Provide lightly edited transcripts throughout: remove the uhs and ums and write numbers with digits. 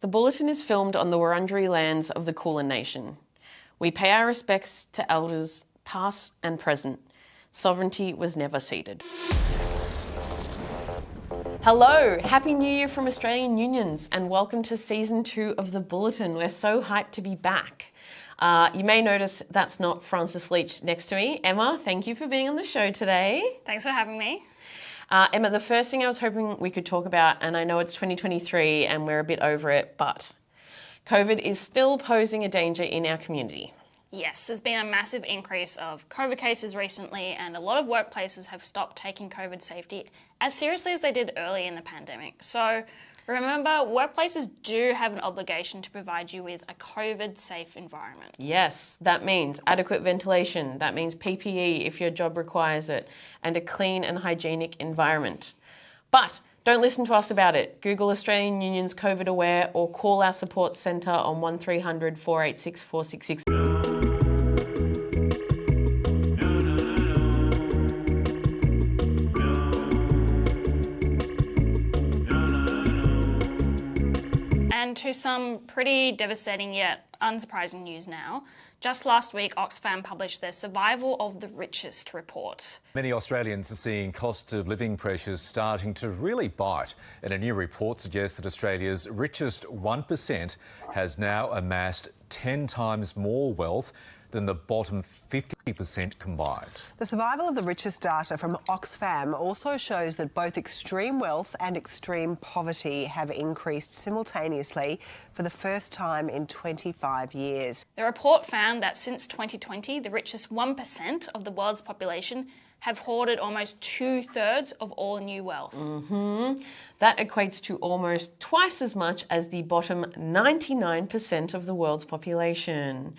The Bulletin is filmed on the Wurundjeri lands of the Kulin Nation. We pay our respects to elders past and present. Sovereignty was never ceded. Hello, Happy New Year from Australian Unions and welcome to Season 2 of The Bulletin. We're so hyped to be back. You may notice that's not Frances Leach next to me. Emma, thank you for being on the show today. Thanks for having me. Emma, the first thing I was hoping we could talk about, and I know it's 2023 and we're a bit over it, but COVID is still posing a danger in our community. Yes, there's been a massive increase of COVID cases recently, and a lot of workplaces have stopped taking COVID safety as seriously as they did early in the pandemic. So remember, workplaces do have an obligation to provide you with a COVID-safe environment. Yes, that means adequate ventilation, that means PPE if your job requires it, and a clean and hygienic environment. But don't listen to us about it. Google Australian Union's COVID Aware or call our support centre on 1300 486 466. And to some pretty devastating yet unsurprising news now. Just last week, Oxfam published their Survival of the Richest report. Many Australians are seeing cost of living pressures starting to really bite. And a new report suggests that Australia's richest 1% has now amassed 10 times more wealth than the bottom 50% combined. The Survival of the Richest data from Oxfam also shows that both extreme wealth and extreme poverty have increased simultaneously for the first time in 25 years. The report found that since 2020, the richest 1% of the world's population have hoarded almost 2/3 of all new wealth. That equates to almost twice as much as the bottom 99% of the world's population.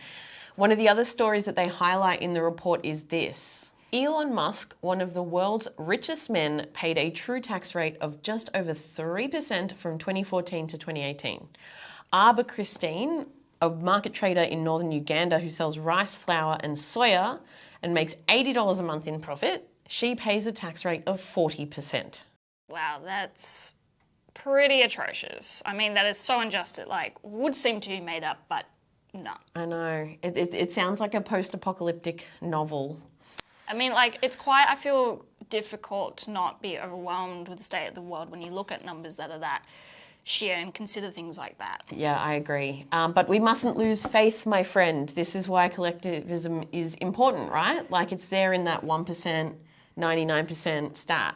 One of the other stories that they highlight in the report is this. Elon Musk, one of the world's richest men, paid a true tax rate of just over 3% from 2014 to 2018. Arba Christine, a market trader in northern Uganda who sells rice, flour and soya and makes $80 a month in profit, she pays a tax rate of 40%. Wow, that's pretty atrocious. I mean, that is so unjust. It would seem to be made up, but no. I know. It sounds like a post-apocalyptic novel. I mean, I feel difficult to not be overwhelmed with the state of the world when you look at numbers that are that sheer and consider things like that. Yeah, I agree. But we mustn't lose faith, my friend. This is why collectivism is important, right? It's there in that 1%, 99% stat.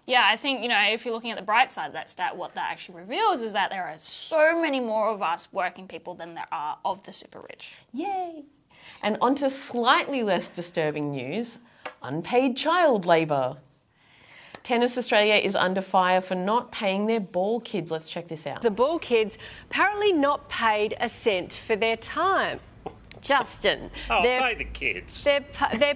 Yeah, I think, if you're looking at the bright side of that stat, what that actually reveals is that there are so many more of us working people than there are of the super rich. Yay! And onto slightly less disturbing news, unpaid child labour. Tennis Australia is under fire for not paying their ball kids. Let's check this out. The ball kids apparently not paid a cent for their time. Justin. Pay the kids. They're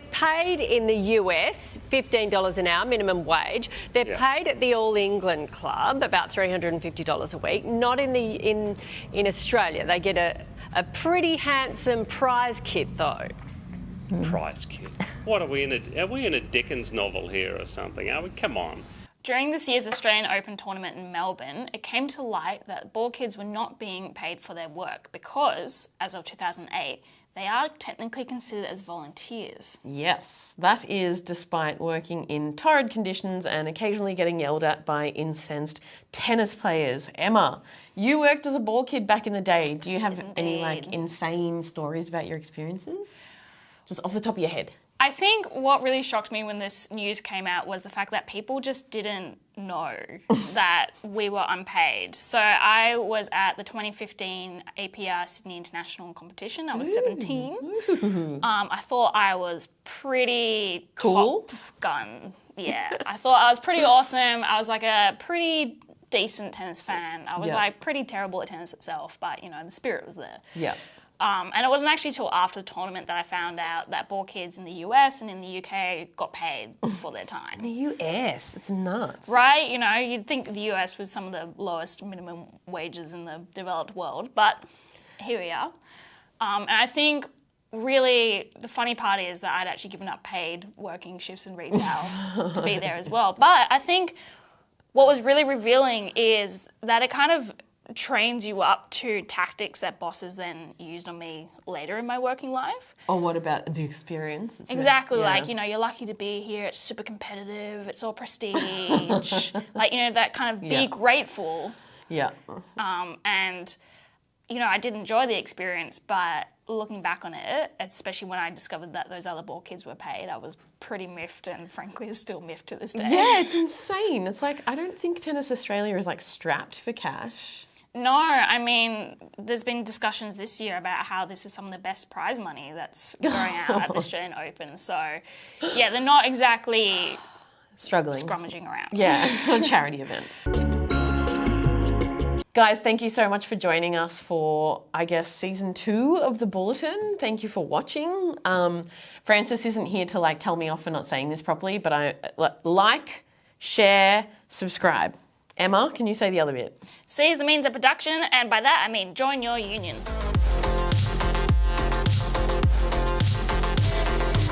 paid in the US $15 an hour, minimum wage. They're paid at the All England Club about $350 a week. Not in Australia. They get a pretty handsome prize kit though. Prize kit. What are we in a Dickens novel here or something? Are we? Come on. During this year's Australian Open tournament in Melbourne, it came to light that ball kids were not being paid for their work because, as of 2008, they are technically considered as volunteers. Yes, that is despite working in torrid conditions and occasionally getting yelled at by incensed tennis players. Emma, you worked as a ball kid back in the day. Do you have any insane stories about your experiences? Just off the top of your head. I think what really shocked me when this news came out was the fact that people just didn't know that we were unpaid. So I was at the 2015 APR Sydney International Competition. I was 17. I thought I was pretty cool. Top gun. Yeah, I thought I was pretty awesome. I was a pretty decent tennis fan. I was pretty terrible at tennis itself, but the spirit was there. Yeah. And it wasn't actually till after the tournament that I found out that ball kids in the US and in the UK got paid for their time. In the US? It's nuts. Right? You'd think the US was some of the lowest minimum wages in the developed world, but here we are. And I think really the funny part is that I'd actually given up paid working shifts in retail to be there as well. But I think what was really revealing is that it kind of trains you up to tactics that bosses then used on me later in my working life. Or what about the experience? Exactly, Yeah. like, you know, you're lucky to be here, it's super competitive, it's all prestige, like, you know, that kind of be grateful. Yeah. And, you know, I did enjoy the experience, but looking back on it, especially when I discovered that those other ball kids were paid, I was pretty miffed, and frankly is still miffed to this day. Yeah, it's insane. It's like, I don't think Tennis Australia is like strapped for cash. No, I mean, there's been discussions this year about how this is some of the best prize money that's going out at the Australian Open. So, yeah, they're not exactly Struggling. scrummaging around. Yeah, it's not a charity event. Guys, thank you so much for joining us for, I guess, season 2 of the Bulletin. Thank you for watching. Francis isn't here to like tell me off for not saying this properly, but I like, share, subscribe. Emma, can you say the other bit? Seize the means of production, and by that I mean join your union.